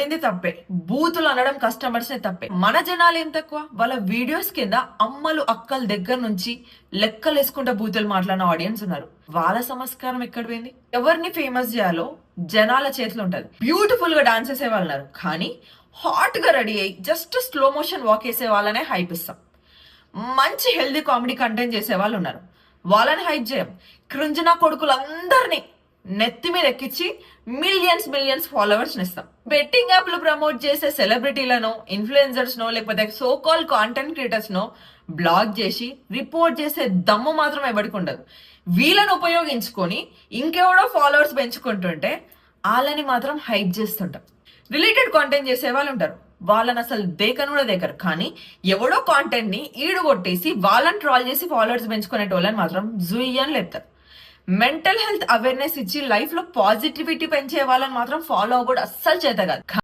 ఏంది తప్పే. బూతులు అనడం కస్టమర్స్ తప్పే. మన జనాలు ఏం తక్కువ, వాళ్ళ వీడియోస్ కింద అమ్మలు అక్కల దగ్గర నుంచి లెక్కలేసుకుంటా బూతులు మాట్లాడిన ఆడియన్స్ ఉన్నారు. వాళ్ళ సంస్కారం ఎక్కడ పోయింది? ఎవరిని ఫేమస్ చేయాలో జనాల చేతిలో ఉంటది. బ్యూటిఫుల్ గా డాన్స్ చేసే వాళ్ళు ఉన్నారు, కానీ హాట్ గా రెడీ అయ్యి జస్ట్ స్లో మోషన్ వాక్ వేసే వాళ్ళనే హైప్ ఇస్తాం. మంచి హెల్దీ కామెడీ కంటెంట్ చేసే వాళ్ళు ఉన్నారు, వాళ్ళని హైప్ చేయం. కృంజన కొడుకులందరినీ నెత్తి మీద ఎక్కించి మిలియన్స్ ఫాలోవర్స్ ఇస్తాం. బెట్టింగ్ యాప్లు ప్రమోట్ చేసే సెలబ్రిటీలను, ఇన్ఫ్లుయెన్సర్స్ నో లేకపోతే సో కాల్ కాంటెంట్ క్రియేటర్స్ నో బ్లాక్ చేసి రిపోర్ట్ చేసే దమ్ము మాత్రం ఎవరికి ఉండదు. వీళ్ళని ఉపయోగించుకొని ఇంకెవడో ఫాలోవర్స్ పెంచుకుంటుంటే వాళ్ళని మాత్రం హైప్ చేస్తుంటాం. రిలేటెడ్ కాంటెంట్ చేసే వాళ్ళు ఉంటారు, వాళ్ళని అసలు దేకను కూడా దేకరు. కానీ ఎవడో కాంటెంట్ ని ఈడు కొట్టేసి వాళ్ళని ట్రాల్ చేసి ఫాలోవర్స్ పెంచుకునేటోళ్ళని మాత్రం జుయ్యి అని లేపుతారు. మెంటల్ హెల్త్ అవేర్నెస్ ఇచ్చి లైఫ్ లో పాజిటివిటీ పెంచే వాళ్ళని మాత్రం ఫాలో అవ్వకూడదు, అస్సలు చేత కాదు.